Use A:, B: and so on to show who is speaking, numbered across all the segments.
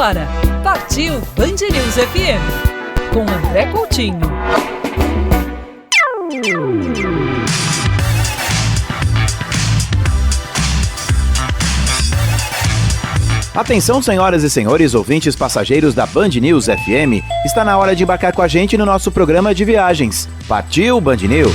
A: agora, partiu Band News FM, com André Coutinho.
B: Atenção, senhoras e senhores, ouvintes passageiros da Band News FM, está na hora de embarcar com a gente no nosso programa de viagens. Partiu Band News!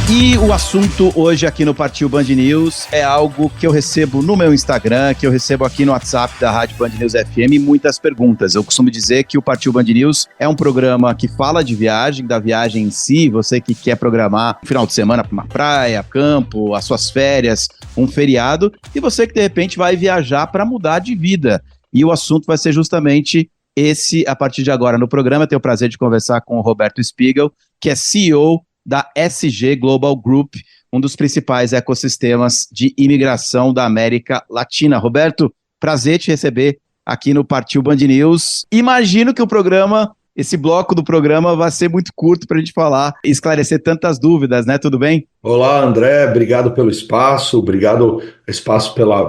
B: E o assunto hoje aqui no Partiu Band News é algo que eu recebo no meu Instagram, que eu recebo aqui no WhatsApp da Rádio Band News FM, muitas perguntas. Eu costumo dizer que o Partiu Band News é um programa que fala de viagem, da viagem em si, você que quer programar um final de semana para uma praia, campo, as suas férias, um feriado, e você que de repente vai viajar para mudar de vida. E o assunto vai ser justamente esse a partir de agora no programa. Eu tenho o prazer de conversar com o Roberto Spiegel, que é CEO da SG Global Group, um dos principais ecossistemas de imigração da América Latina. Roberto, prazer te receber aqui no Partiu Band News. Imagino que esse bloco do programa vai ser muito curto para a gente falar e esclarecer tantas dúvidas, né? Tudo bem?
C: Olá, André, obrigado pelo espaço, obrigado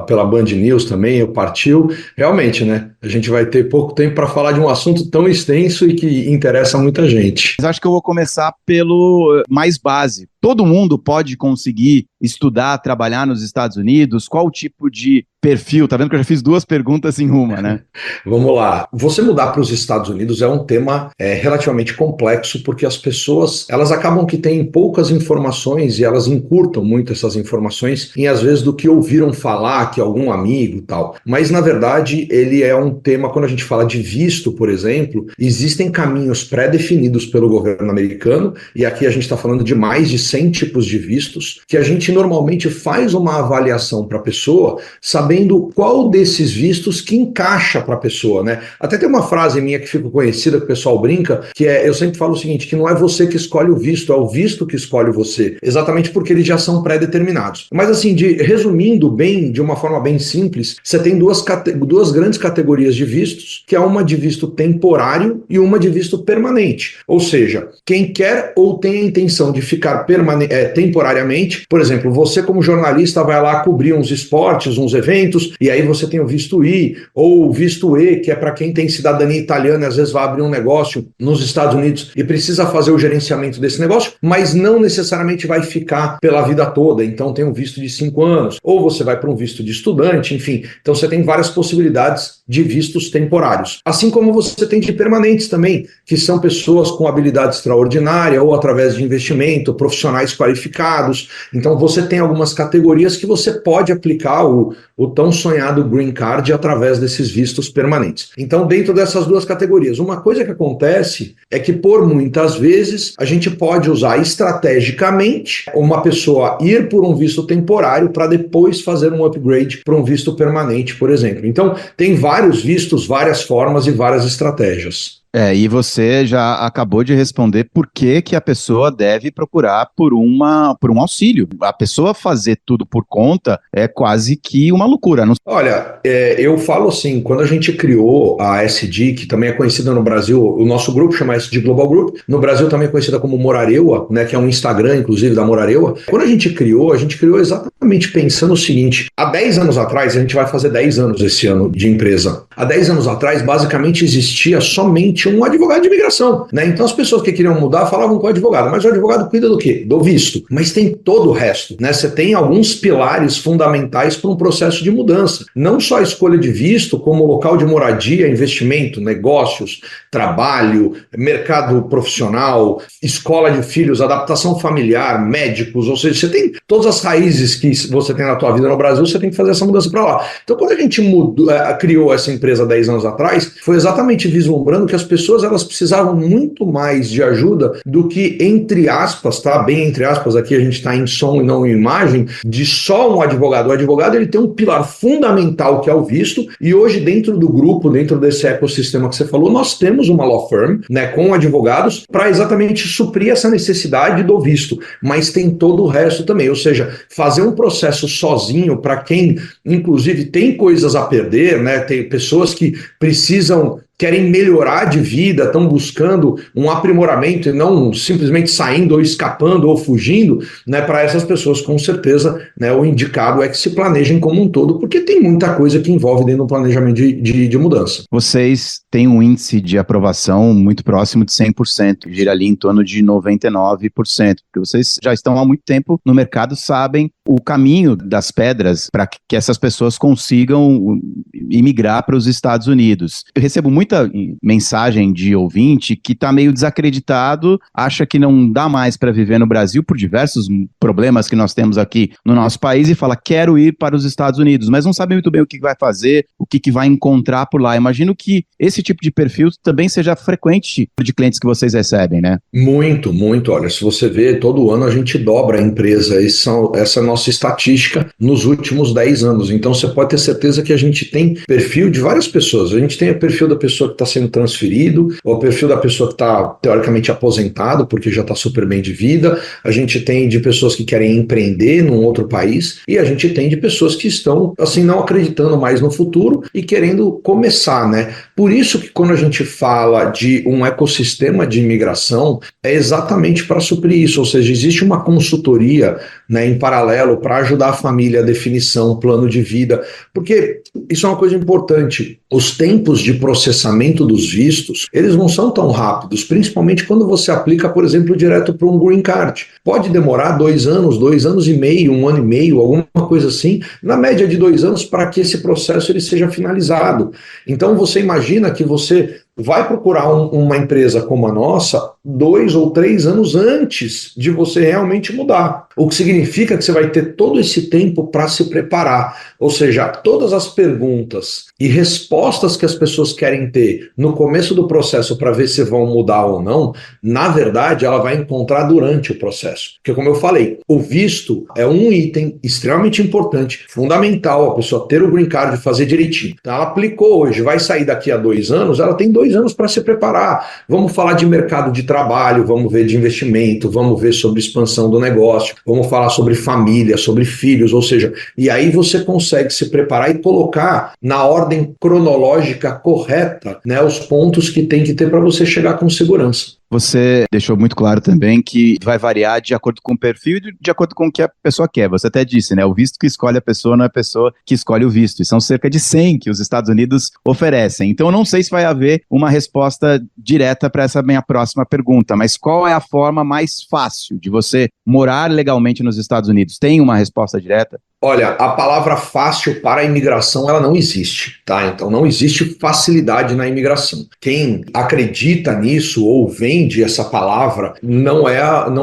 C: pela Band News também, o Partiu. Realmente, né, a gente vai ter pouco tempo para falar de um assunto tão extenso e que interessa muita gente.
B: Mas acho que eu vou começar pelo mais básico. Todo mundo pode conseguir estudar, trabalhar nos Estados Unidos? Qual o tipo de perfil? Tá vendo que eu já fiz duas perguntas em uma, né?
C: Vamos lá. Você mudar para os Estados Unidos é um tema relativamente complexo, porque as pessoas, elas acabam que têm poucas informações e elas encurtam muito essas informações em, às vezes, do que ouviram falar, que algum amigo e tal. Mas, na verdade, ele é um tema, quando a gente fala de visto, por exemplo, existem caminhos pré-definidos pelo governo americano, e aqui a gente está falando de mais de 100 tipos de vistos, que a gente normalmente faz uma avaliação para a pessoa, sabendo qual desses vistos que encaixa para a pessoa, né? Até tem uma frase minha que fica conhecida, que o pessoal brinca, que eu sempre falo o seguinte, que não é você que escolhe o visto, é o visto que escolhe você. Exatamente porque eles já são pré-determinados. Mas assim, resumindo bem, de uma forma bem simples, você tem duas grandes categorias de vistos, que é uma de visto temporário e uma de visto permanente. Ou seja, quem quer ou tem a intenção de ficar temporariamente, por exemplo, você como jornalista vai lá cobrir uns esportes, uns eventos, e aí você tem o visto I, ou o visto E, que é para quem tem cidadania italiana e às vezes vai abrir um negócio nos Estados Unidos e precisa fazer o gerenciamento desse negócio, mas não necessariamente vai ficar pela vida toda, então tem um visto de 5 anos, ou você vai para um visto de estudante, enfim, então você tem várias possibilidades de vistos temporários, assim como você tem de permanentes também, que são pessoas com habilidade extraordinária ou através de investimento, profissionais qualificados. Então você tem algumas categorias que você pode aplicar o tão sonhado Green Card através desses vistos permanentes. Então, dentro dessas duas categorias, uma coisa que acontece é que por muitas vezes a gente pode usar estrategicamente uma pessoa ir por um visto temporário para depois fazer um upgrade para um visto permanente, por exemplo. Então, tem vários vistos, várias formas e várias estratégias.
B: E você já acabou de responder por que a pessoa deve procurar por um auxílio. A pessoa fazer tudo por conta é quase que uma loucura.
C: Olha, eu falo assim, quando a gente criou a SG, que também é conhecida no Brasil, o nosso grupo chama SG Global Group, no Brasil também é conhecida como Morarewa, né, que é um Instagram, inclusive, da Morarewa. Quando a gente criou exatamente pensando o seguinte, há 10 anos atrás, a gente vai fazer 10 anos esse ano de empresa, há 10 anos atrás, basicamente existia somente um advogado de imigração, né? Então as pessoas que queriam mudar falavam com o advogado, mas o advogado cuida do quê? Do visto. Mas tem todo o resto, né? Você tem alguns pilares fundamentais para um processo de mudança. Não só a escolha de visto, como local de moradia, investimento, negócios, trabalho, mercado profissional, escola de filhos, adaptação familiar, médicos, ou seja, você tem todas as raízes que você tem na tua vida no Brasil, você tem que fazer essa mudança para lá. Então quando a gente criou essa empresa 10 anos atrás, foi exatamente vislumbrando que as pessoas elas precisavam muito mais de ajuda do que, entre aspas, tá? Bem entre aspas, aqui a gente está em som e não em imagem, de só um advogado. O advogado ele tem um pilar fundamental que é o visto, e hoje dentro do grupo, dentro desse ecossistema que você falou, nós temos uma law firm, né, com advogados para exatamente suprir essa necessidade do visto, mas tem todo o resto também, ou seja, fazer um processo sozinho para quem, inclusive, tem coisas a perder, né, tem pessoas que precisam querem melhorar de vida, estão buscando um aprimoramento e não simplesmente saindo ou escapando ou fugindo, né? Para essas pessoas, com certeza, né, o indicado é que se planejem como um todo, porque tem muita coisa que envolve dentro do planejamento de mudança.
B: Vocês têm um índice de aprovação muito próximo de 100%, gira ali em torno de 99%, porque vocês já estão há muito tempo no mercado, sabem o caminho das pedras para que essas pessoas consigam imigrar para os Estados Unidos. Eu recebo muita mensagem de ouvinte que está meio desacreditado, acha que não dá mais para viver no Brasil por diversos problemas que nós temos aqui no nosso país e fala, quero ir para os Estados Unidos, mas não sabe muito bem o que vai fazer, o que vai encontrar por lá. Imagino que esse tipo de perfil também seja frequente de clientes que vocês recebem, né?
C: Muito, muito. Olha, se você vê, todo ano a gente dobra a empresa. Essa é a nossa estatística nos últimos 10 anos. Então, você pode ter certeza que a gente tem perfil de várias pessoas. A gente tem o perfil da pessoa que está sendo transferido, o perfil da pessoa que está, teoricamente, aposentado, porque já está super bem de vida. A gente tem de pessoas que querem empreender num outro país. E a gente tem de pessoas que estão, assim, não acreditando mais no futuro e querendo começar, né? Por isso que quando a gente fala de um ecossistema de imigração, é exatamente para suprir isso, ou seja, existe uma consultoria, né, em paralelo para ajudar a família a definição, plano de vida, porque isso é uma coisa importante, os tempos de processamento dos vistos, eles não são tão rápidos, principalmente quando você aplica, por exemplo, direto para um green card. Pode demorar 2 anos, 2 anos e meio, 1 ano e meio, alguma coisa assim, na média de 2 anos para que esse processo ele seja finalizado. Então você imagina que você vai procurar uma empresa como a nossa 2 ou 3 anos antes de você realmente mudar. O que significa que você vai ter todo esse tempo para se preparar. Ou seja, todas as perguntas e respostas que as pessoas querem ter no começo do processo para ver se vão mudar ou não, na verdade, ela vai encontrar durante o processo. Porque, como eu falei, o visto é um item extremamente importante, fundamental, a pessoa ter o green card e fazer direitinho. Então, ela aplicou hoje, vai sair daqui a 2 anos, ela tem 2 anos para se preparar. Vamos falar de mercado de trabalho, vamos ver de investimento, vamos ver sobre expansão do negócio, vamos falar sobre família, sobre filhos, ou seja, e aí você consegue se preparar e colocar na ordem cronológica correta, né, os pontos que tem que ter para você chegar com segurança.
B: Você deixou muito claro também que vai variar de acordo com o perfil e de acordo com o que a pessoa quer. Você até disse, né? O visto que escolhe a pessoa não é a pessoa que escolhe o visto. E são cerca de 100 que os Estados Unidos oferecem. Então, eu não sei se vai haver uma resposta direta para essa minha próxima pergunta, mas qual é a forma mais fácil de você morar legalmente nos Estados Unidos? Tem uma resposta direta?
C: Olha, a palavra fácil para a imigração, ela não existe, tá? Então não existe facilidade na imigração. Quem acredita nisso ou vende essa palavra não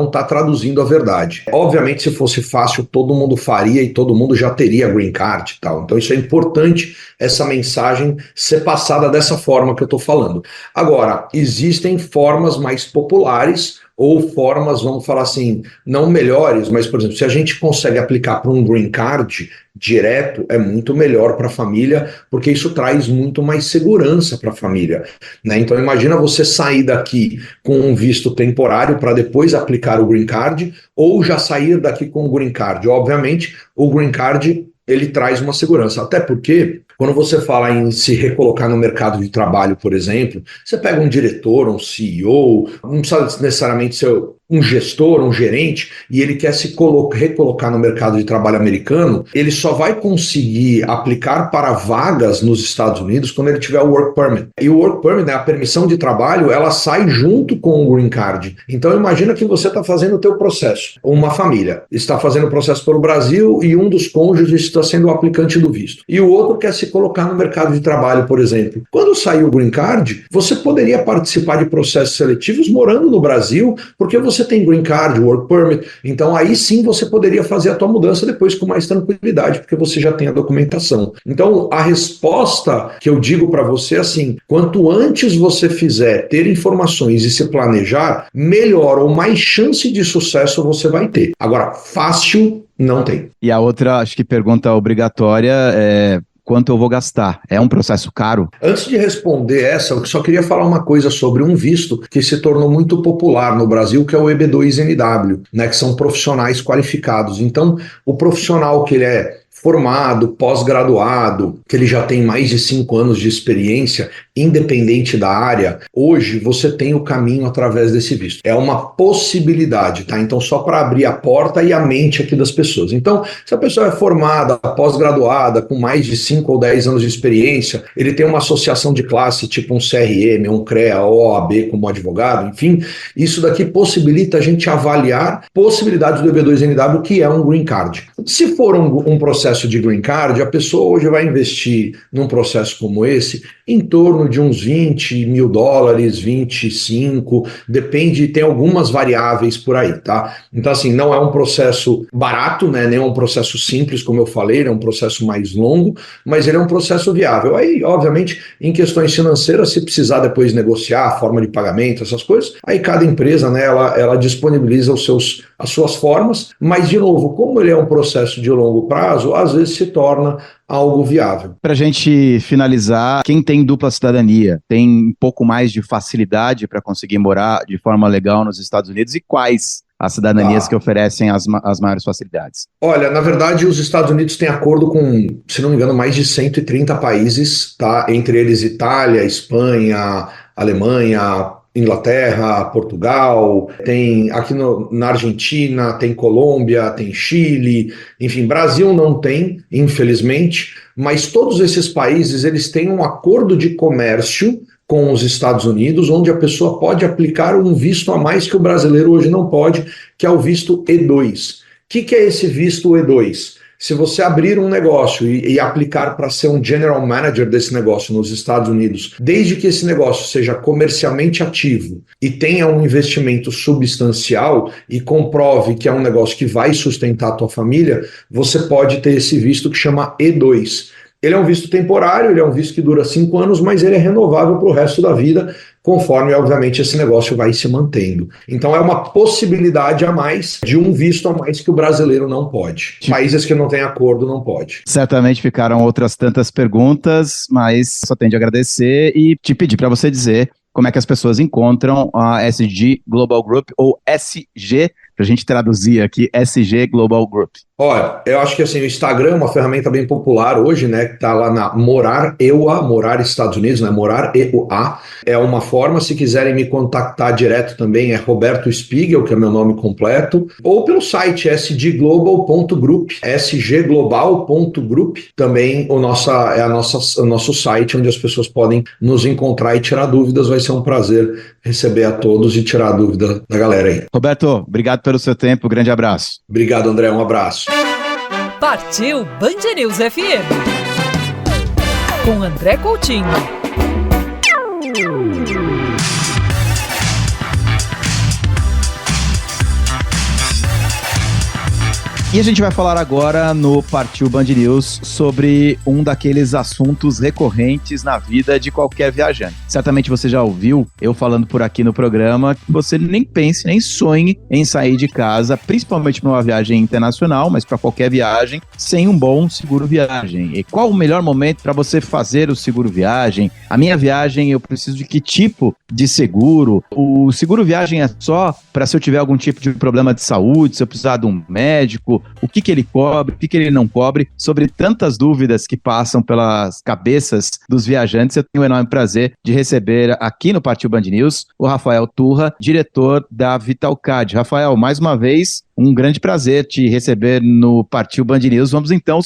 C: está traduzindo a verdade. Obviamente, se fosse fácil, todo mundo faria e todo mundo já teria green card e tal. Então isso é importante, essa mensagem ser passada dessa forma que eu estou falando. Agora, existem formas mais populares ou formas, vamos falar assim, não melhores, mas, por exemplo, se a gente consegue aplicar para um green card direto, é muito melhor para a família, porque isso traz muito mais segurança para a família, né? Então, imagina você sair daqui com um visto temporário para depois aplicar o green card, ou já sair daqui com o green card. Obviamente, o green card ele traz uma segurança, até porque quando você fala em se recolocar no mercado de trabalho, por exemplo, você pega um diretor, um CEO, não precisa necessariamente ser um gestor, um gerente, e ele quer se recolocar no mercado de trabalho americano, ele só vai conseguir aplicar para vagas nos Estados Unidos quando ele tiver o Work Permit. E o Work Permit, né, a permissão de trabalho, ela sai junto com o Green Card. Então imagina que você está fazendo o teu processo. Uma família está fazendo o processo pelo Brasil e um dos cônjuges está sendo o aplicante do visto. E o outro quer se colocar no mercado de trabalho, por exemplo. Quando sair o Green Card, você poderia participar de processos seletivos morando no Brasil, porque você tem Green Card, Work Permit, então aí sim você poderia fazer a tua mudança depois com mais tranquilidade, porque você já tem a documentação. Então a resposta que eu digo para você é assim, quanto antes você fizer ter informações e se planejar, melhor ou mais chance de sucesso você vai ter. Agora, fácil não tem.
B: E a outra, acho que pergunta obrigatória é: quanto eu vou gastar? É um processo caro?
C: Antes de responder essa, eu só queria falar uma coisa sobre um visto que se tornou muito popular no Brasil, que é o EB2NW, né, que são profissionais qualificados. Então, o profissional que ele é formado, pós-graduado, que ele já tem mais de 5 anos de experiência, independente da área, hoje você tem o caminho através desse visto. É uma possibilidade, tá? Então, só para abrir a porta e a mente aqui das pessoas. Então, se a pessoa é formada, pós-graduada, com mais de 5 ou 10 anos de experiência, ele tem uma associação de classe, tipo um CRM, um CREA, OAB como advogado, enfim, isso daqui possibilita a gente avaliar possibilidades do EB2NW, que é um green card. Se for um processo de green card, a pessoa hoje vai investir num processo como esse em torno de uns $20 mil, 25, depende, tem algumas variáveis por aí, tá? Então, assim, não é um processo barato, né? Nem é um processo simples, como eu falei, ele é um processo mais longo, mas ele é um processo viável. Aí, obviamente, em questões financeiras, se precisar depois negociar a forma de pagamento, essas coisas, aí cada empresa, né, ela disponibiliza as suas formas, mas, de novo, como ele é um processo de longo prazo, às vezes se torna algo viável.
B: Para a gente finalizar, quem tem dupla cidadania tem um pouco mais de facilidade para conseguir morar de forma legal nos Estados Unidos, e quais as cidadanias que oferecem as maiores facilidades?
C: Olha, na verdade, os Estados Unidos têm acordo com, se não me engano, mais de 130 países, tá? Entre eles Itália, Espanha, Alemanha, Inglaterra, Portugal, tem aqui na Argentina, tem Colômbia, tem Chile, enfim, Brasil não tem, infelizmente, mas todos esses países eles têm um acordo de comércio com os Estados Unidos, onde a pessoa pode aplicar um visto a mais que o brasileiro hoje não pode, que é o visto E2. O que é esse visto E2? Se você abrir um negócio e aplicar para ser um general manager desse negócio nos Estados Unidos, desde que esse negócio seja comercialmente ativo e tenha um investimento substancial e comprove que é um negócio que vai sustentar a tua família, você pode ter esse visto que chama E2. Ele é um visto temporário, ele é um visto que dura 5 anos, mas ele é renovável para o resto da vida, conforme, obviamente, esse negócio vai se mantendo. Então, é uma possibilidade a mais de um visto a mais que o brasileiro não pode. Países que não têm acordo não pode.
B: Certamente ficaram outras tantas perguntas, mas só tenho de agradecer e te pedir para você dizer como é que as pessoas encontram a SG Global Group, ou SG, para a gente traduzir aqui, SG Global Group.
C: Olha, eu acho que assim, o Instagram é uma ferramenta bem popular hoje, né? Que tá lá na Morar EUA, Morar Estados Unidos, né? Morar EUA. É uma forma, se quiserem me contactar direto também, é Roberto Spiegel, que é meu nome completo, ou pelo site sgglobal.group, sgglobal.group, também o nosso site, onde as pessoas podem nos encontrar e tirar dúvidas. Vai ser um prazer receber a todos e tirar a dúvida da galera aí.
B: Roberto, obrigado pelo seu tempo, grande abraço.
C: Obrigado, André, um abraço.
A: Partiu Band News FM com André Coutinho.
B: E a gente vai falar agora no Partiu Band News sobre um daqueles assuntos recorrentes na vida de qualquer viajante. Certamente você já ouviu eu falando por aqui no programa que você nem pense, nem sonhe em sair de casa, principalmente para uma viagem internacional, mas para qualquer viagem, sem um bom seguro viagem. E qual o melhor momento para você fazer o seguro viagem? A minha viagem, eu preciso de que tipo de seguro? O seguro viagem é só para se eu tiver algum tipo de problema de saúde, se eu precisar de um médico, o que ele cobre, o que ele não cobre, sobre tantas dúvidas que passam pelas cabeças dos viajantes. Eu tenho o enorme prazer de receber aqui no Partiu Band News o Rafael Turra, diretor da Vitalcad. Rafael, mais uma vez, um grande prazer te receber no Partiu Band News. Vamos então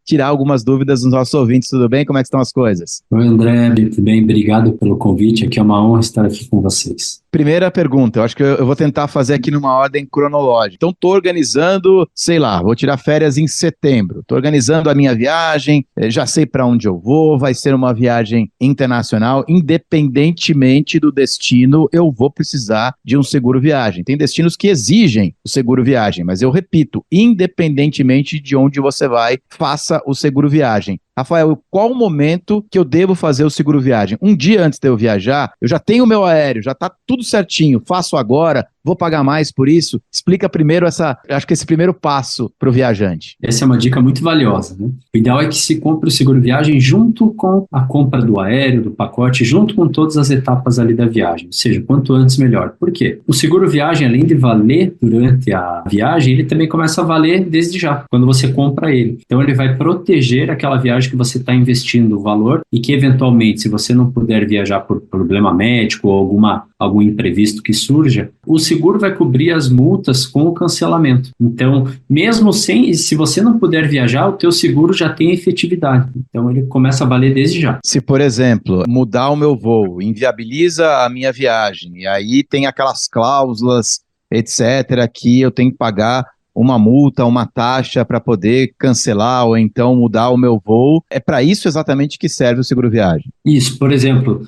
B: tirar algumas dúvidas dos nossos ouvintes. Tudo bem? Como é que estão as coisas?
D: Oi, André, tudo bem? Obrigado pelo convite. Aqui é uma honra estar aqui com vocês.
B: Primeira pergunta, eu acho que eu vou tentar fazer aqui numa ordem cronológica. Então, estou organizando, sei lá, vou tirar férias em setembro. Estou organizando a minha viagem, já sei para onde eu vou, vai ser uma viagem internacional. Independentemente do destino, eu vou precisar de um seguro viagem. Tem destinos que exigem o seguro viagem, mas eu repito, independentemente de onde você vai, faça o seguro viagem. Rafael, qual o momento que eu devo fazer o seguro viagem? Um dia antes de eu viajar, eu já tenho o meu aéreo, já está tudo certinho, faço agora, vou pagar mais por isso? Explica primeiro acho que esse primeiro passo para o viajante.
D: Essa é uma dica muito valiosa, né? O ideal é que se compre o seguro viagem junto com a compra do aéreo, do pacote, junto com todas as etapas ali da viagem, ou seja, quanto antes melhor. Por quê? O seguro viagem, além de valer durante a viagem, ele também começa a valer desde já, quando você compra ele. Então ele vai proteger aquela viagem estratégia que você está investindo o valor e que, eventualmente, se você não puder viajar por problema médico ou algum imprevisto que surja, o seguro vai cobrir as multas com o cancelamento. Então, mesmo se você não puder viajar, o teu seguro já tem efetividade. Então, ele começa a valer desde já.
B: Se, por exemplo, mudar o meu voo, inviabiliza a minha viagem, e aí tem aquelas cláusulas, etc., que eu tenho que pagar uma multa, uma taxa para poder cancelar ou então mudar o meu voo. É para isso exatamente que serve o seguro viagem.
D: Isso, por exemplo,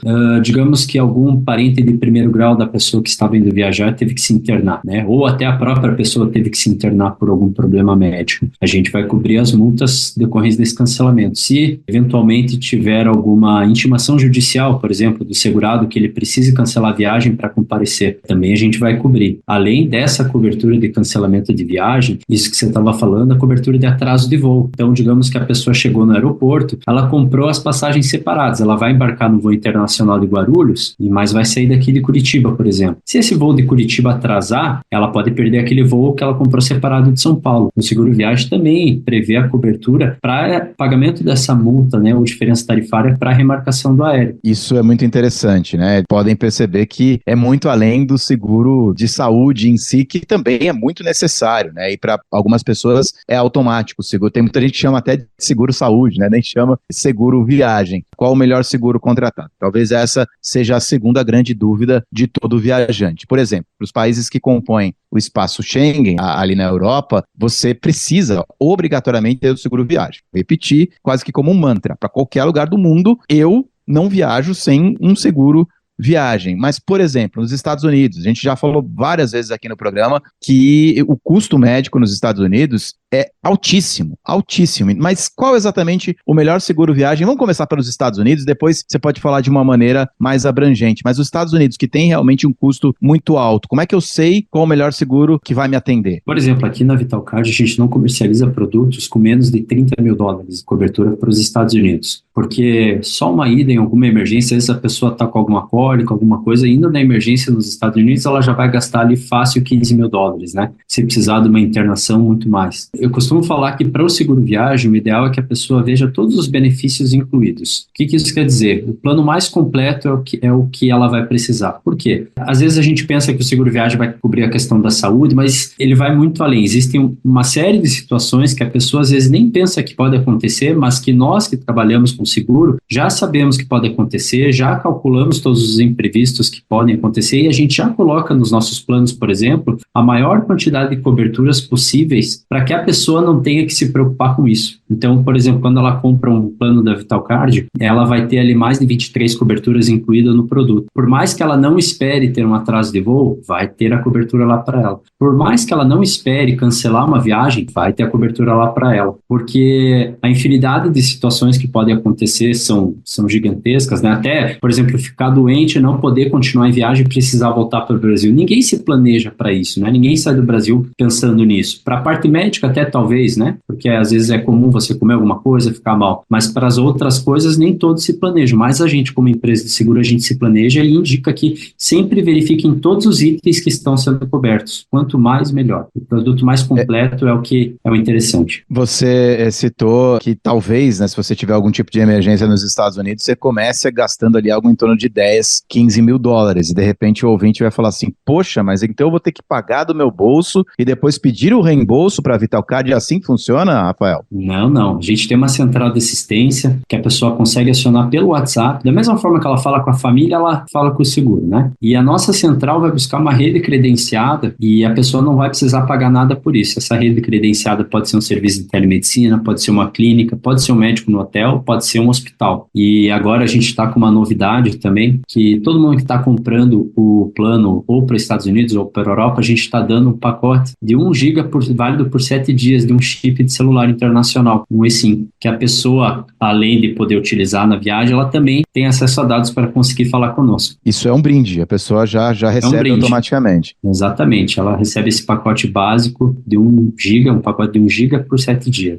D: digamos que algum parente de primeiro grau da pessoa que estava indo viajar teve que se internar, né? Ou até a própria pessoa teve que se internar por algum problema médico. A gente vai cobrir as multas decorrentes desse cancelamento. Se eventualmente tiver alguma intimação judicial, por exemplo, do segurado que ele precise cancelar a viagem para comparecer, também a gente vai cobrir. Além dessa cobertura de cancelamento de viagem, isso que você estava falando, a cobertura de atraso de voo. Então, digamos que a pessoa chegou no aeroporto, ela comprou as passagens separadas, ela vai embarcar no voo internacional de Guarulhos, mas vai sair daqui de Curitiba, por exemplo. Se esse voo de Curitiba atrasar, ela pode perder aquele voo que ela comprou separado de São Paulo. O seguro viagem também prevê a cobertura para pagamento dessa multa, né, ou diferença tarifária para a remarcação do aéreo.
B: Isso é muito interessante, né? Podem perceber que é muito além do seguro de saúde em si, que também é muito necessário, né? E para algumas pessoas é automático o seguro. Tem muita gente que chama até de seguro saúde, né? Nem chama de seguro viagem. Qual o melhor seguro contratado? Talvez essa seja a segunda grande dúvida de todo viajante. Por exemplo, para os países que compõem o espaço Schengen, ali na Europa, você precisa obrigatoriamente ter o seguro viagem. Repetir quase que como um mantra. Para qualquer lugar do mundo, eu não viajo sem um seguro viagem. Mas, por exemplo, nos Estados Unidos, a gente já falou várias vezes aqui no programa que o custo médico nos Estados Unidos é altíssimo, altíssimo. Mas qual exatamente o melhor seguro viagem? Vamos começar pelos Estados Unidos, depois você pode falar de uma maneira mais abrangente. Mas os Estados Unidos, que tem realmente um custo muito alto, como é que eu sei qual o melhor seguro que vai me atender?
D: Por exemplo, aqui na VitalCard a gente não comercializa produtos com menos de $30 mil de cobertura para os Estados Unidos, porque só uma ida em alguma emergência, às vezes a pessoa está com alguma cólica, alguma coisa, indo na emergência nos Estados Unidos, ela já vai gastar ali fácil $15 mil, né? Se precisar de uma internação, muito mais. Eu costumo falar que para o seguro viagem, o ideal é que a pessoa veja todos os benefícios incluídos. O que isso quer dizer? O plano mais completo é o que ela vai precisar. Por quê? Às vezes a gente pensa que o seguro viagem vai cobrir a questão da saúde, mas ele vai muito além. Existem uma série de situações que a pessoa às vezes nem pensa que pode acontecer, mas que nós que trabalhamos com seguro já sabemos que pode acontecer, já calculamos todos os imprevistos que podem acontecer e a gente já coloca nos nossos planos, por exemplo, a maior quantidade de coberturas possíveis para que a pessoa não tenha que se preocupar com isso. Então, por exemplo, quando ela compra um plano da VitalCard, ela vai ter ali mais de 23 coberturas incluídas no produto. Por mais que ela não espere ter um atraso de voo, vai ter a cobertura lá para ela. Por mais que ela não espere cancelar uma viagem, vai ter a cobertura lá para ela. Porque a infinidade de situações que podem acontecer são gigantescas, né? Até, por exemplo, ficar doente, não poder continuar em viagem e precisar voltar para o Brasil. Ninguém se planeja para isso, né? Ninguém sai do Brasil pensando nisso. Para a parte médica até talvez, né? Porque às vezes é comum você comer alguma coisa, ficar mal. Mas para as outras coisas nem todos se planejam. Mas a gente, como empresa de seguro, a gente se planeja e indica que sempre verifiquem todos os itens que estão sendo cobertos. Quanto mais, melhor. O produto mais completo é o que é o interessante.
B: Você citou que talvez, né, se você tiver algum tipo de emergência nos Estados Unidos, você comece gastando ali algo em torno de 10, 15 mil dólares. E de repente o ouvinte vai falar assim, poxa, mas então eu vou ter que pagar do meu bolso e depois pedir o reembolso para a VitalCard. Assim funciona, Rafael?
D: Não. A gente tem uma central de assistência que a pessoa consegue acionar pelo WhatsApp. Da mesma forma que ela fala com a família, ela fala com o seguro, né? E a nossa central vai buscar uma rede credenciada e a pessoa não vai precisar pagar nada por isso. Essa rede credenciada pode ser um serviço de telemedicina, pode ser uma clínica, pode ser um médico no hotel, pode ser um hospital. E agora a gente está com uma novidade também, que todo mundo que está comprando o plano ou para os Estados Unidos ou para a Europa, a gente está dando um pacote de 1 GB válido por 7 dias de um chip de celular internacional, um eSIM, que a pessoa, além de poder utilizar na viagem, ela também tem acesso a dados para conseguir falar conosco.
B: Isso é um brinde, a pessoa já recebe automaticamente.
D: Exatamente, ela recebe esse pacote básico de 1 GB, um pacote de 1 GB por 7 dias.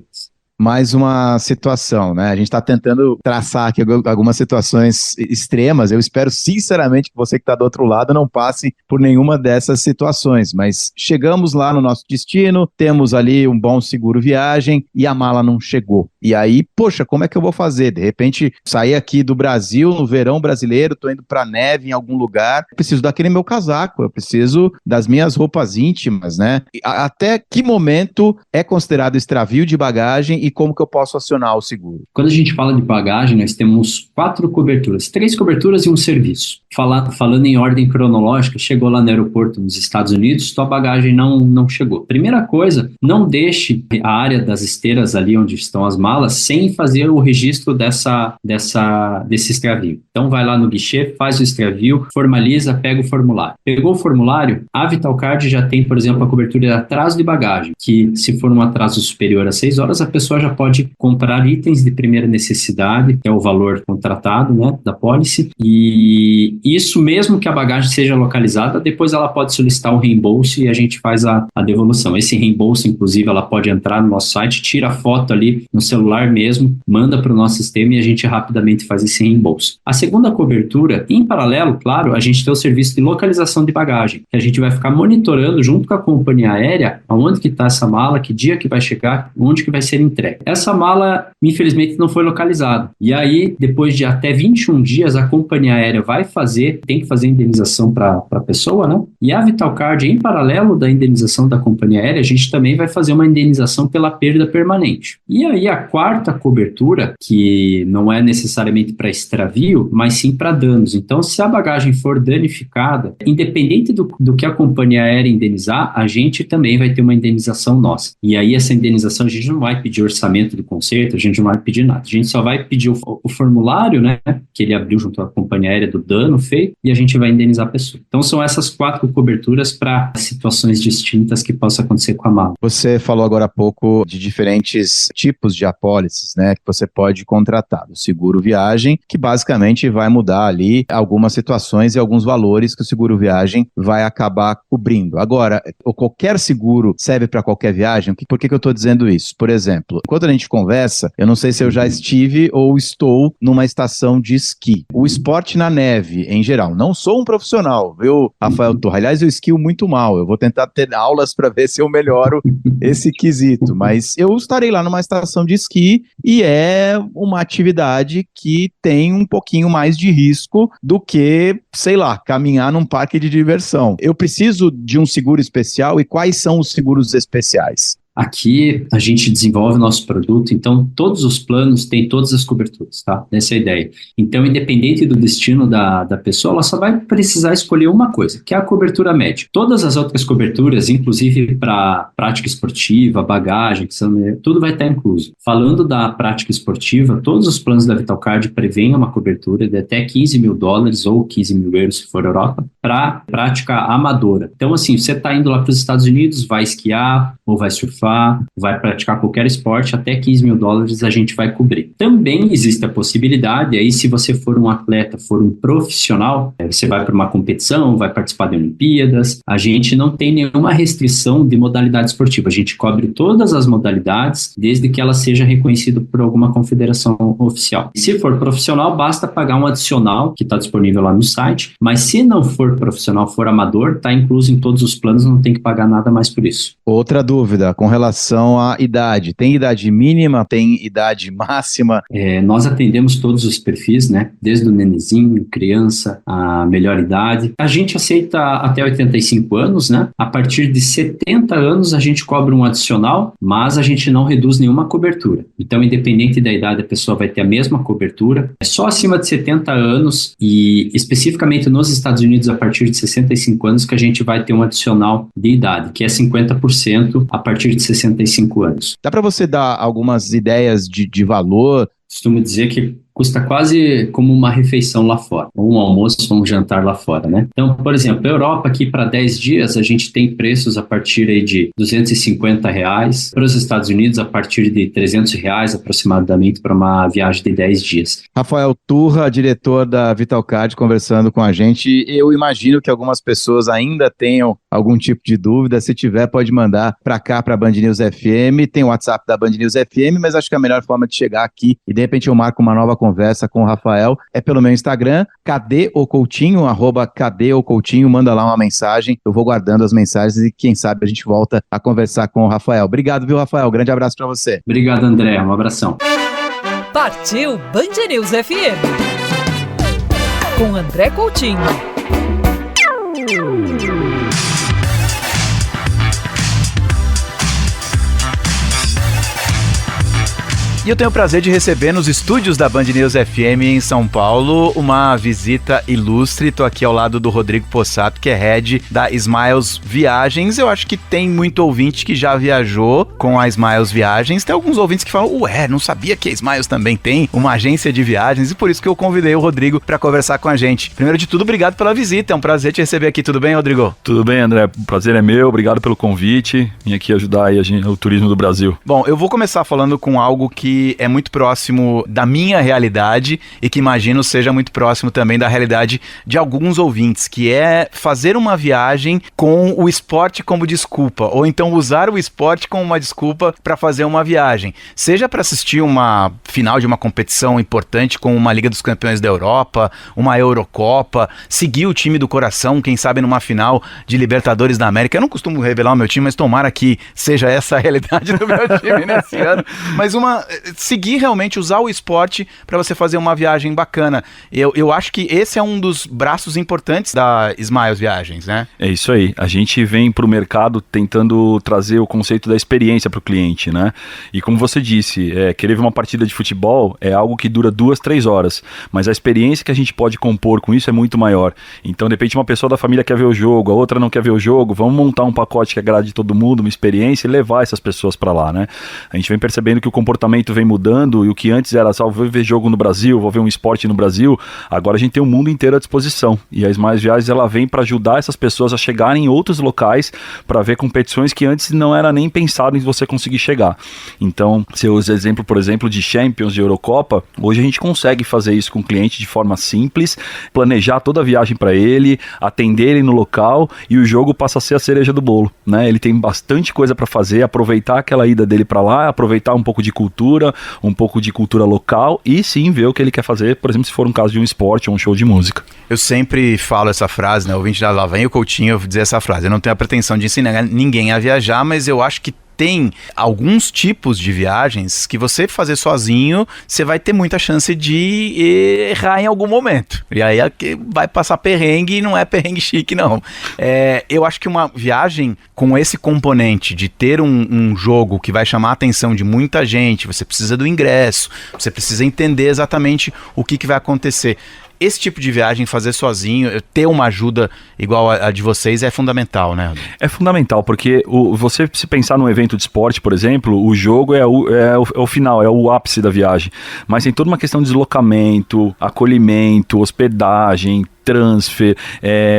B: mais uma situação, né? A gente está tentando traçar aqui algumas situações extremas. Eu espero sinceramente que você que está do outro lado não passe por nenhuma dessas situações, mas chegamos lá no nosso destino, temos ali um bom seguro viagem e a mala não chegou. E aí, poxa, como é que eu vou fazer? De repente, sair aqui do Brasil no verão brasileiro, tô indo pra neve em algum lugar, preciso daquele meu casaco, eu preciso das minhas roupas íntimas, né? Até que momento é considerado extravio de bagagem e como que eu posso acionar o seguro?
D: Quando a gente fala de bagagem, nós temos 4 coberturas, 3 coberturas e um serviço. Falando em ordem cronológica, chegou lá no aeroporto nos Estados Unidos, tua bagagem não chegou. Primeira coisa, não deixe a área das esteiras ali onde estão as malas sem fazer o registro desse extravio. Então vai lá no guichê, faz o extravio, formaliza, pega o formulário. Pegou o formulário, a Vitalcard já tem, por exemplo, a cobertura de atraso de bagagem, que se for um atraso superior a 6 horas, a pessoa já pode comprar itens de primeira necessidade, que é o valor contratado, né, da pólice, e isso mesmo que a bagagem seja localizada, depois ela pode solicitar um reembolso e a gente faz a devolução. Esse reembolso, inclusive, ela pode entrar no nosso site, tira a foto ali no celular mesmo, manda para o nosso sistema e a gente rapidamente faz esse reembolso. A segunda cobertura, em paralelo, claro, a gente tem o serviço de localização de bagagem, que a gente vai ficar monitorando junto com a companhia aérea aonde que está essa mala, que dia que vai chegar, onde que vai ser entregue. Essa mala, infelizmente, não foi localizada. E aí, depois de até 21 dias, a companhia aérea tem que fazer indenização para a pessoa, né? E a Vitalcard, em paralelo da indenização da companhia aérea, a gente também vai fazer uma indenização pela perda permanente. E aí, a quarta cobertura, que não é necessariamente para extravio, mas sim para danos. Então, se a bagagem for danificada, independente do que a companhia aérea indenizar, a gente também vai ter uma indenização nossa. E aí, essa indenização, a gente não vai pedir orçamento de conserto, a gente não vai pedir nada. A gente só vai pedir o formulário, né, que ele abriu junto à companhia aérea do dano feito, e a gente vai indenizar a pessoa. Então, são essas 4 coberturas para situações distintas que possam acontecer com a mala.
B: Você falou agora há pouco de diferentes tipos de apólices, né, que você pode contratar. O seguro viagem, que basicamente vai mudar ali algumas situações e alguns valores que o seguro viagem vai acabar cobrindo. Agora, qualquer seguro serve para qualquer viagem? Por que eu estou dizendo isso? Por exemplo, enquanto a gente conversa, eu não sei se eu já estive ou estou numa estação de esqui. O esporte na neve, em geral, não sou um profissional, viu, Rafael Torra? Aliás, eu esquio muito mal. Eu vou tentar ter aulas para ver se eu melhoro esse quesito, mas eu estarei lá numa estação de esqui e é uma atividade que tem um pouquinho mais de risco do que, sei lá, caminhar num parque de diversão. Eu preciso de um seguro especial e quais são os seguros especiais?
D: Aqui a gente desenvolve o nosso produto, então todos os planos têm todas as coberturas, tá? Essa é a ideia. Então, independente do destino da pessoa, ela só vai precisar escolher uma coisa, que é a cobertura médica. Todas as outras coberturas, inclusive para prática esportiva, bagagem, tudo vai estar incluso. Falando da prática esportiva, todos os planos da Vitalcard prevêem uma cobertura de até $15 mil ou 15 mil euros, se for Europa, para prática amadora. Então, assim, você está indo lá para os Estados Unidos, vai esquiar ou vai surfar, vai praticar qualquer esporte, até $15 mil a gente vai cobrir. Também existe a possibilidade, aí se você for um atleta, for um profissional, você vai para uma competição, vai participar de Olimpíadas, a gente não tem nenhuma restrição de modalidade esportiva, a gente cobre todas as modalidades, desde que ela seja reconhecida por alguma confederação oficial. Se for profissional, basta pagar um adicional, que está disponível lá no site, mas se não for profissional, for amador, está incluso em todos os planos, não tem que pagar nada mais por isso.
B: Outra dúvida, com relação à idade. Tem idade mínima? Tem idade máxima?
D: Nós atendemos todos os perfis, né? Desde o nenezinho, criança, a melhor idade. A gente aceita até 85 anos, né? A partir de 70 anos a gente cobra um adicional, mas a gente não reduz nenhuma cobertura. Então, independente da idade, a pessoa vai ter a mesma cobertura. É só acima de 70 anos e especificamente nos Estados Unidos, a partir de 65 anos, que a gente vai ter um adicional de idade, que é 50% a partir de 65 anos.
B: Dá para você dar algumas ideias de valor?
D: Costumo dizer que custa quase como uma refeição lá fora, ou um almoço ou um jantar lá fora, né? Então, por exemplo, a Europa aqui para 10 dias, a gente tem preços a partir aí de R$250, para os Estados Unidos a partir de R$300 aproximadamente para uma viagem de 10 dias.
B: Rafael Turra, diretor da Vitalcard, conversando com a gente. Eu imagino que algumas pessoas ainda tenham algum tipo de dúvida. Se tiver, pode mandar para cá, para a Band News FM. Tem o WhatsApp da Band News FM, mas acho que a melhor forma de chegar aqui e de repente eu marco uma nova conversa com o Rafael é pelo meu Instagram, Cadê o Coutinho, @Cadê o Coutinho, manda lá uma mensagem, eu vou guardando as mensagens e quem sabe a gente volta a conversar com o Rafael. Obrigado, viu, Rafael? Grande abraço para você.
D: Obrigado, André. Um abração.
A: Partiu Band News FM com André Coutinho.
B: E eu tenho o prazer de receber nos estúdios da Band News FM em São Paulo uma visita ilustre. Estou aqui ao lado do Rodrigo Possato, que é head da Smiles Viagens. Eu acho que tem muito ouvinte que já viajou com a Smiles Viagens. Tem alguns ouvintes que falam, não sabia que a Smiles também tem uma agência de viagens, e por isso que eu convidei o Rodrigo para conversar com a gente. Primeiro de tudo, obrigado pela visita, é um prazer te receber aqui. Tudo bem, Rodrigo?
E: Tudo bem, André, o prazer é meu, obrigado pelo convite. Vim aqui ajudar aí o turismo do Brasil.
B: Bom, eu vou começar falando com algo que é muito próximo da minha realidade e que imagino seja muito próximo também da realidade de alguns ouvintes, que é fazer uma viagem com o esporte como desculpa, ou então usar o esporte como uma desculpa para fazer uma viagem, seja para assistir uma final de uma competição importante como uma Liga dos Campeões da Europa, uma Eurocopa, seguir o time do coração, quem sabe numa final de Libertadores da América. Eu não costumo revelar o meu time, mas tomara que seja essa a realidade do meu time nesse ano, mas seguir realmente, usar o esporte para você fazer uma viagem bacana. Eu acho que esse é um dos braços importantes da Smiles Viagens, né?
E: É isso aí. A gente vem para o mercado tentando trazer o conceito da experiência para o cliente, né? E como você disse, querer ver uma partida de futebol é algo que dura 2-3 horas, mas a experiência que a gente pode compor com isso é muito maior. Então, de repente, uma pessoa da família quer ver o jogo, a outra não quer ver o jogo, vamos montar um pacote que agrade todo mundo, uma experiência e levar essas pessoas para lá, né? A gente vem percebendo que o comportamento vem mudando, e o que antes era só vou ver jogo no Brasil, vou ver um esporte no Brasil, agora a gente tem o mundo inteiro à disposição, e a Smiles Viagens ela vem para ajudar essas pessoas a chegarem em outros locais para ver competições que antes não era nem pensado em você conseguir chegar. Então, se eu uso exemplo, por exemplo, de Champions, de Eurocopa, hoje a gente consegue fazer isso com o cliente de forma simples, planejar toda a viagem para ele, atender ele no local, e o jogo passa a ser a cereja do bolo, né? Ele tem bastante coisa para fazer, aproveitar aquela ida dele para lá, aproveitar um pouco de cultura, um pouco de cultura local e sim ver o que ele quer fazer, por exemplo, se for um caso de um esporte ou um show de música.
B: Eu sempre falo essa frase, né? O ouvinte da Lá Vem o Coutinho, eu vou dizer essa frase. Eu não tenho a pretensão de ensinar ninguém a viajar, mas eu acho que tem alguns tipos de viagens que você fazer sozinho, você vai ter muita chance de errar em algum momento. E aí vai passar perrengue e não é perrengue chique, não. Eu acho que uma viagem com esse componente de ter um jogo que vai chamar a atenção de muita gente, você precisa do ingresso, você precisa entender exatamente o que vai acontecer. Esse tipo de viagem, fazer sozinho, ter uma ajuda igual a de vocês é fundamental, né?
E: É fundamental, porque você se pensar num evento de esporte, por exemplo, o jogo é o final, é o ápice da viagem. Mas tem toda uma questão de deslocamento, acolhimento, hospedagem, transfer,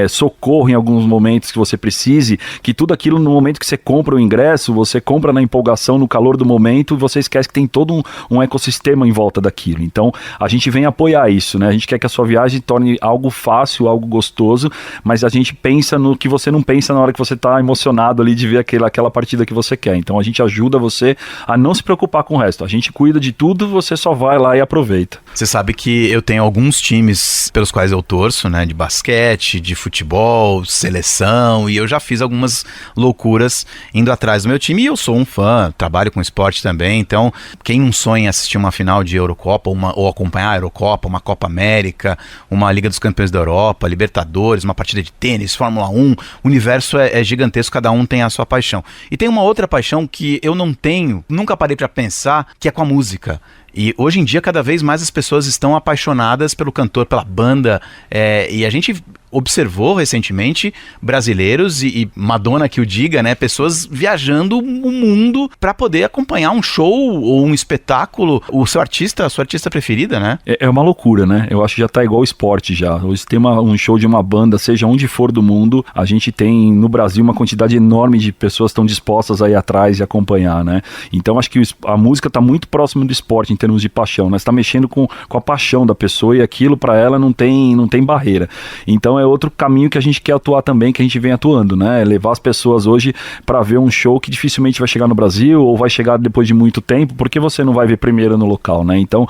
E: socorro em alguns momentos que você precise, que tudo aquilo no momento que você compra o ingresso, você compra na empolgação, no calor do momento, e você esquece que tem todo um ecossistema em volta daquilo. Então, a gente vem apoiar isso, né? A gente quer que a sua viagem torne algo fácil, algo gostoso, mas a gente pensa no que você não pensa na hora que você está emocionado ali de ver aquela partida que você quer. Então, a gente ajuda você a não se preocupar com o resto. A gente cuida de tudo, você só vai lá e aproveita.
B: Você sabe que eu tenho alguns times pelos quais eu torço, né? De basquete, de futebol, seleção, e eu já fiz algumas loucuras indo atrás do meu time, e eu sou um fã, trabalho com esporte também, então quem não sonha em assistir uma final de Eurocopa, ou acompanhar a Eurocopa, uma Copa América, uma Liga dos Campeões da Europa, Libertadores, uma partida de tênis, Fórmula 1, o universo é gigantesco, cada um tem a sua paixão. E tem uma outra paixão que eu não tenho, nunca parei para pensar, que é com a música. E hoje em dia, cada vez mais as pessoas estão apaixonadas pelo cantor, pela banda, e a gente observou recentemente brasileiros e Madonna que o diga, né? Pessoas viajando o mundo para poder acompanhar um show ou um espetáculo, a sua artista preferida, né?
E: É uma loucura, né? Eu acho que já tá igual o esporte já. Hoje tem um show de uma banda, seja onde for do mundo, a gente tem no Brasil uma quantidade enorme de pessoas que estão dispostas a ir atrás e acompanhar, né? Então acho que a música tá muito próximo do esporte em termos de paixão, né? Você tá mexendo com a paixão da pessoa e aquilo para ela não tem barreira. Então é outro caminho que a gente quer atuar também, que a gente vem atuando, né? Levar as pessoas hoje para ver um show que dificilmente vai chegar no Brasil ou vai chegar depois de muito tempo, porque você não vai ver primeiro no local, né? Então,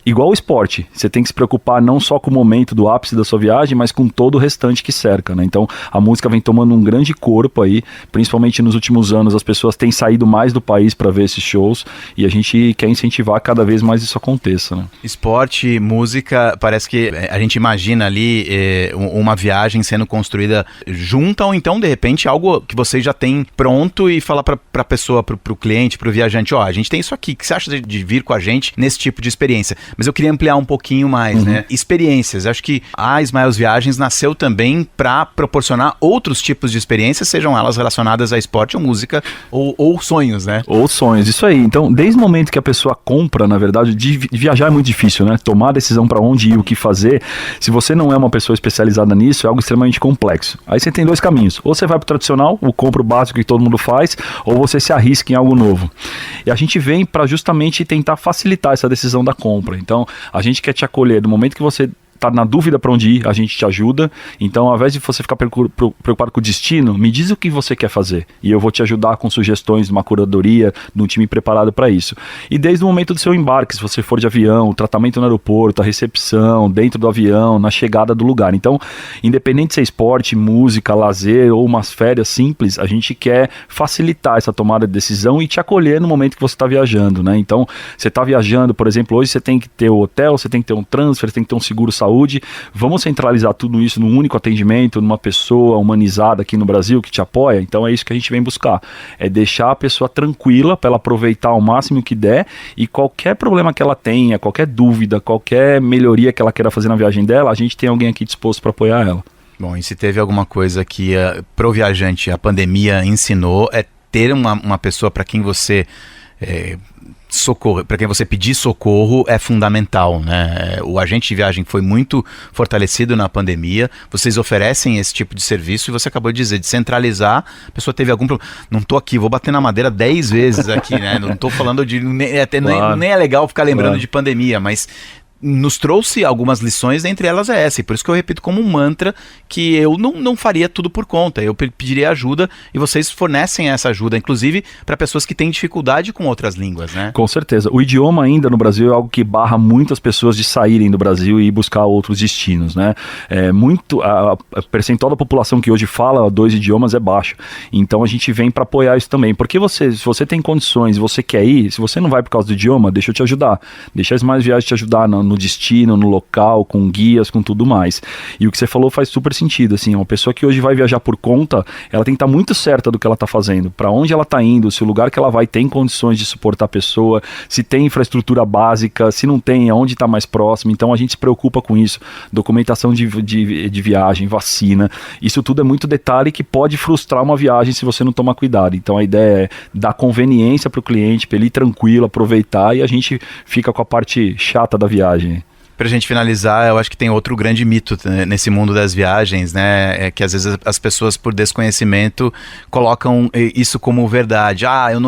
E: igual o esporte, você tem que se preocupar não só com o momento do ápice da sua viagem, mas com todo o restante que cerca, né? Então, a música vem tomando um grande corpo aí, principalmente nos últimos anos, as pessoas têm saído mais do país para ver esses shows e a gente quer incentivar cada vez mais isso aconteça, né?
B: Esporte, música, parece que a gente imagina ali uma viagem sendo construída junta ou então, de repente, algo que você já tem pronto e falar pra pessoa, pro cliente, pro viajante, a gente tem isso aqui, o que você acha de vir com a gente nesse tipo de experiência? Mas eu queria ampliar um pouquinho mais, né? Experiências, acho que a Smiles Viagens nasceu também para proporcionar outros tipos de experiências, sejam elas relacionadas a esporte ou música ou sonhos, né?
E: Ou sonhos, isso aí. Então, desde o momento que a pessoa compra, na verdade, viajar é muito difícil, né? Tomar a decisão para onde ir, o que fazer, se você não é uma pessoa especializada nisso, é algo extremamente complexo. Aí você tem dois caminhos. Ou você vai pro tradicional, o compro básico que todo mundo faz, ou você se arrisca em algo novo. E a gente vem para justamente tentar facilitar essa decisão da compra. Então, a gente quer te acolher do momento que você tá na dúvida para onde ir, a gente te ajuda. Então, ao invés de você ficar preocupado com o destino, me diz o que você quer fazer. E eu vou te ajudar com sugestões de uma curadoria, de um time preparado para isso. E desde o momento do seu embarque, se você for de avião, o tratamento no aeroporto, a recepção, dentro do avião, na chegada do lugar. Então, independente se é esporte, música, lazer ou umas férias simples, a gente quer facilitar essa tomada de decisão e te acolher no momento que você está viajando, né? Então, você está viajando, por exemplo, hoje você tem que ter o hotel, você tem que ter um transfer, você tem que ter um seguro-saúde. Vamos centralizar tudo isso num único atendimento, numa pessoa humanizada aqui no Brasil que te apoia. Então é isso que a gente vem buscar, é deixar a pessoa tranquila para ela aproveitar ao máximo que der e qualquer problema que ela tenha, qualquer dúvida, qualquer melhoria que ela queira fazer na viagem dela, a gente tem alguém aqui disposto para apoiar ela.
B: Bom, e se teve alguma coisa que pro viajante a pandemia ensinou, é ter uma pessoa para quem você socorro, para quem você pedir socorro é fundamental, né? O agente de viagem foi muito fortalecido na pandemia, vocês oferecem esse tipo de serviço e você acabou de dizer, de centralizar, a pessoa teve algum problema, não tô aqui, vou bater na madeira 10 vezes aqui, né? Não tô falando de, nem é legal ficar lembrando de pandemia, mas nos trouxe algumas lições, entre elas é essa, e por isso que eu repito como um mantra que eu não faria tudo por conta, eu pediria ajuda e vocês fornecem essa ajuda, inclusive para pessoas que têm dificuldade com outras línguas, né?
E: Com certeza, o idioma ainda no Brasil é algo que barra muitas pessoas de saírem do Brasil e ir buscar outros destinos, né? A percentual da população que hoje fala 2 idiomas é baixo, então a gente vem para apoiar isso também, porque se você tem condições, você quer ir, se você não vai por causa do idioma, deixa eu te ajudar, deixa as mais viagens te ajudar no destino, no local, com guias, com tudo mais. E o que você falou faz super sentido, assim, uma pessoa que hoje vai viajar por conta, ela tem que estar muito certa do que ela está fazendo, para onde ela está indo, se o lugar que ela vai tem condições de suportar a pessoa, se tem infraestrutura básica, se não tem, aonde está mais próximo. Então a gente se preocupa com isso, documentação de viagem, vacina, isso tudo é muito detalhe que pode frustrar uma viagem se você não tomar cuidado. Então a ideia é dar conveniência para o cliente, para ele ir tranquilo, aproveitar, e a gente fica com a parte chata da viagem.
B: Pra gente finalizar, eu acho que tem outro grande mito nesse mundo das viagens, né? É que às vezes as pessoas, por desconhecimento, colocam isso como verdade.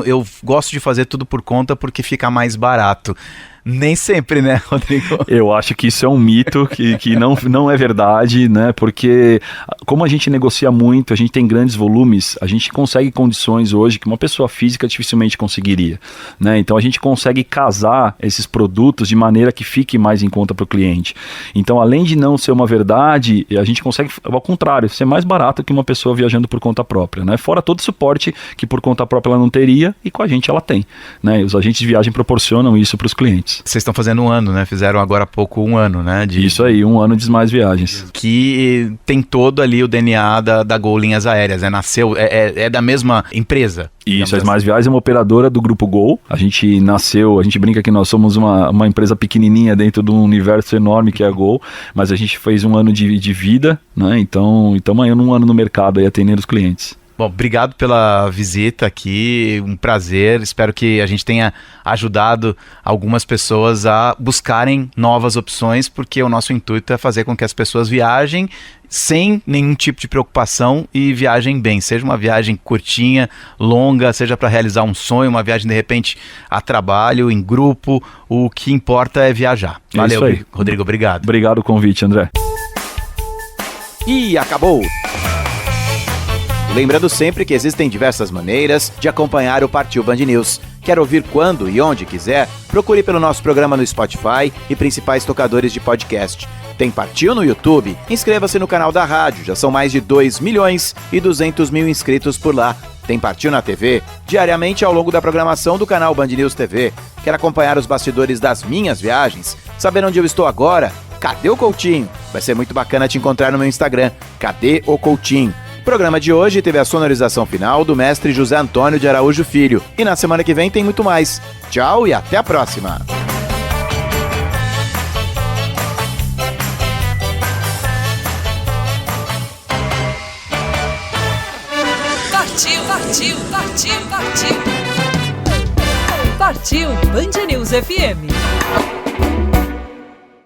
B: Eu gosto de fazer tudo por conta porque fica mais barato. Nem sempre, né, Rodrigo?
E: Eu acho que isso é um mito que não é verdade, né? Porque como a gente negocia muito, a gente tem grandes volumes, a gente consegue condições hoje que uma pessoa física dificilmente conseguiria, né? Então a gente consegue casar esses produtos de maneira que fique mais em conta para o cliente. Então, além de não ser uma verdade, a gente consegue, ao contrário, ser mais barato que uma pessoa viajando por conta própria, né? Fora todo o suporte que por conta própria ela não teria e com a gente ela tem, né? Os agentes de viagem proporcionam isso para os clientes. clientes.
B: Vocês estão fazendo 1 ano, né? Fizeram agora há pouco 1 ano, né?
E: Isso aí, 1 ano de mais viagens.
B: Que tem todo ali o DNA da Gol Linhas Aéreas, né? Nasceu, é da mesma empresa.
E: Isso, a Mais Viagens é uma operadora do Grupo Gol. A gente nasceu, a gente brinca que nós somos uma empresa pequenininha dentro de um universo enorme que é a Gol, mas a gente fez 1 ano de vida, né? Então estamos aí 1 ano no mercado aí atendendo os clientes.
B: Bom, obrigado pela visita aqui, um prazer. Espero que a gente tenha ajudado algumas pessoas a buscarem novas opções, porque o nosso intuito é fazer com que as pessoas viajem sem nenhum tipo de preocupação e viajem bem. Seja uma viagem curtinha, longa, seja para realizar um sonho, uma viagem de repente a trabalho, em grupo, o que importa é viajar. Valeu, Rodrigo, obrigado.
E: Obrigado o convite, André.
B: E acabou! Lembrando sempre que existem diversas maneiras de acompanhar o Partiu Band News. Quer ouvir quando e onde quiser? Procure pelo nosso programa no Spotify e principais tocadores de podcast. Tem Partiu no YouTube? Inscreva-se no canal da rádio, já são mais de 2.200.000 inscritos por lá. Tem Partiu na TV? Diariamente ao longo da programação do canal Band News TV. Quer acompanhar os bastidores das minhas viagens? Saber onde eu estou agora? Cadê o Coutinho? Vai ser muito bacana te encontrar no meu Instagram. Cadê o Coutinho? O programa de hoje teve a sonorização final do mestre José Antônio de Araújo Filho. E na semana que vem tem muito mais. Tchau e até a próxima!
A: Partiu Band News FM.